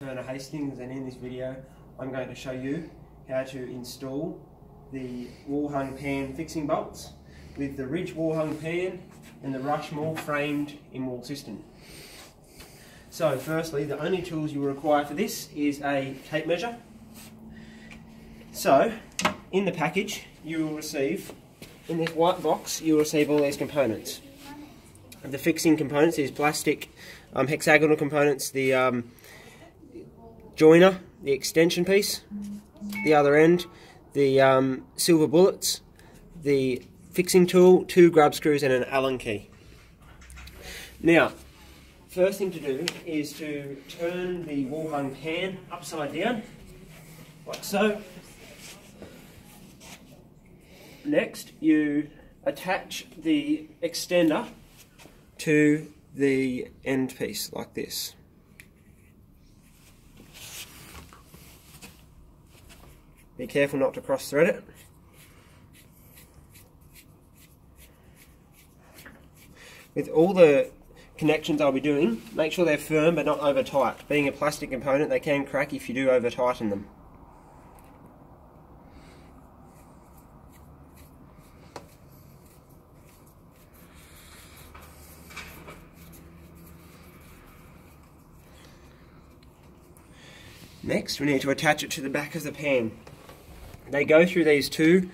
Hastings, and in this video I'm going to show you how to install the wall hung pan fixing bolts with the ridge wall hung pan and the Rushmore framed in-wall system. So firstly, the only tools you will require for this is a tape measure. So in the package you will receive, in this white box you will receive all these components. The fixing components, these plastic hexagonal components, the joiner, the extension piece, the other end, the silver bullets, the fixing tool, 2 grub screws and an Allen key. Now, first thing to do is to turn the wall hung pan upside down, like so. Next, you attach the extender to the end piece like this. Be careful not to cross thread it. With all the connections I'll be doing, make sure they're firm but not over tight. Being a plastic component, they can crack if you do over tighten them. Next, we need to attach it to the back of the pan. They go through these 2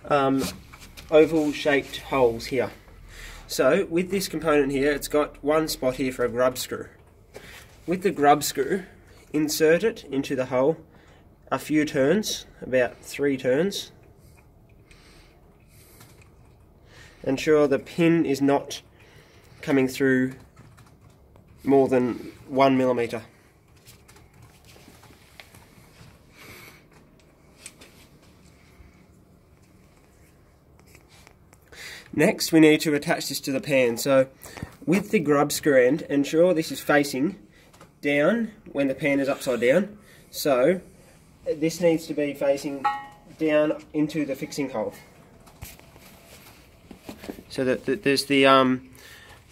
oval shaped holes here. So with this component here, it's got one spot here for a grub screw. With the grub screw, insert it into the hole a few turns, about 3 turns. Ensure the pin is not coming through more than 1 millimetre. Next, we need to attach this to the pan. So with the grub screw end, ensure this is facing down when the pan is upside down. So this needs to be facing down into the fixing hole. So that there's the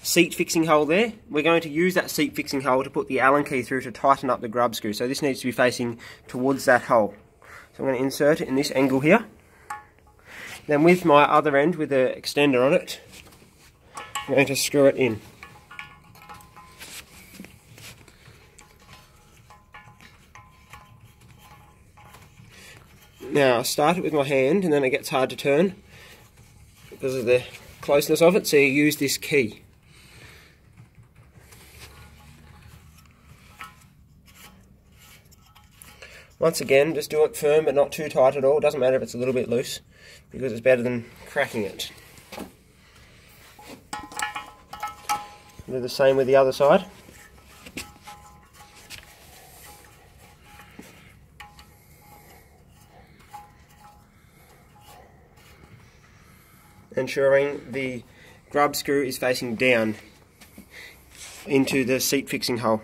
seat fixing hole there. We're going to use that seat fixing hole to put the Allen key through to tighten up the grub screw. So this needs to be facing towards that hole. So I'm going to insert it in this angle here. Then with my other end, with the extender on it, I'm going to screw it in. Now I start it with my hand and then it gets hard to turn because of the closeness of it, so you use this key. Once again, just do it firm but not too tight at all. It doesn't matter if it's a little bit loose, because it's better than cracking it. Do the same with the other side. Ensuring the grub screw is facing down into the seat fixing hole.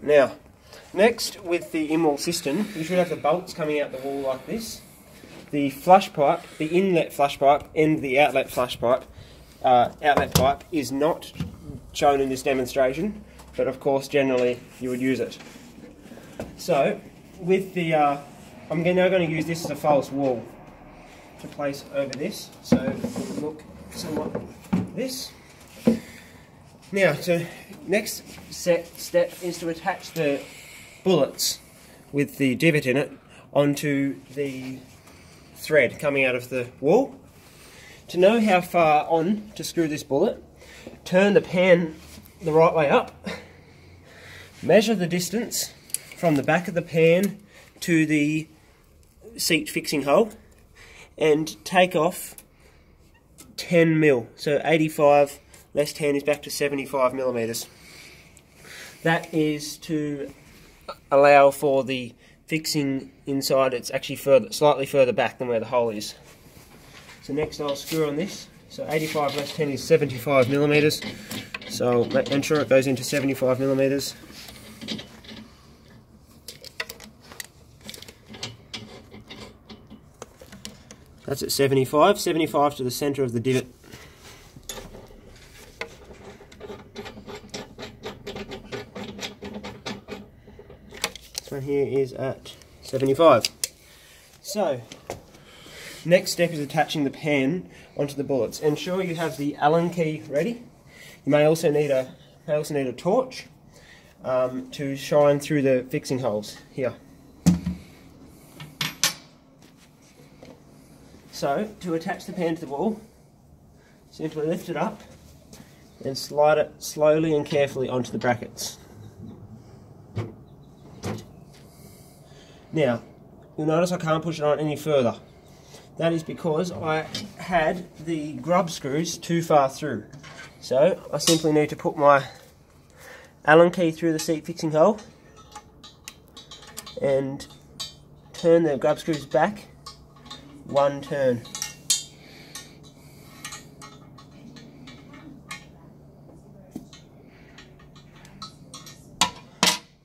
Now, next, with the in-wall system, you should have the bolts coming out the wall like this. The flush pipe, the inlet flush pipe and the outlet flush pipe, outlet pipe is not shown in this demonstration, but of course generally you would use it. So with the, I'm now going to use this as a false wall to place over this, so it will look somewhat like this. Now, so next step is to attach the bullets with the divot in it onto the thread coming out of the wall. To know how far on to screw this bullet, turn the pan the right way up, measure the distance from the back of the pan to the seat fixing hole, and take off 10 mil. So 85 less 10 is back to 75 millimeters. That is to allow for the fixing inside. It's actually slightly further back than where the hole is. So next I'll screw on this. So 85 less 10 is 75 millimeters. So ensure it goes into 75 millimeters. That's at 75 to the center of the divot. one here is at 75. So, next step is attaching the pan onto the bullets. Ensure you have the Allen key ready. You may also need a torch to shine through the fixing holes here. So, to attach the pan to the wall, simply lift it up and slide it slowly and carefully onto the brackets. Now, you'll notice I can't push it on any further. That is because I had the grub screws too far through. So, I simply need to put my Allen key through the seat fixing hole and turn the grub screws back one turn.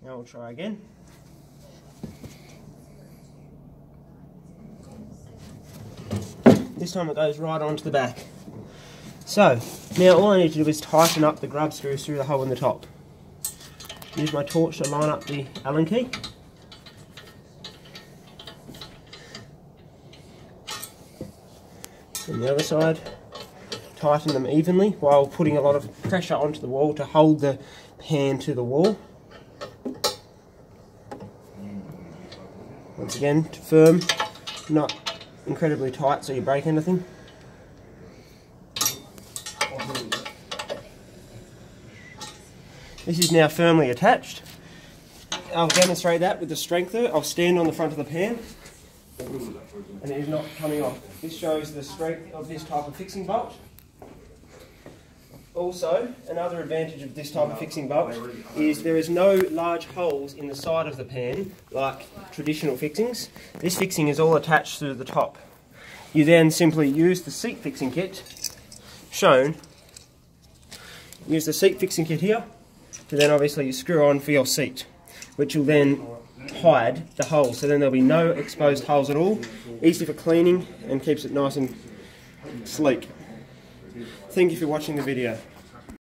Now we'll try again. This time it goes right onto the back. So, now all I need to do is tighten up the grub screws through the hole in the top. Use my torch to line up the Allen key. On the other side, tighten them evenly while putting a lot of pressure onto the wall to hold the pan to the wall. Once again, firm, not incredibly tight so you break anything. This is now firmly attached. I'll demonstrate that with the strengther. I'll stand on the front of the pan and it is not coming off. This shows the strength of this type of fixing bolt. Also, another advantage of this type of fixing bolt is there is no large holes in the side of the pan like traditional fixings. This fixing is all attached through the top. You then simply use the seat fixing kit shown. Use the seat fixing kit here to then obviously screw on for your seat, which will then hide the holes, so then there'll be no exposed holes at all. Easy for cleaning and keeps it nice and sleek. Thank you for watching the video.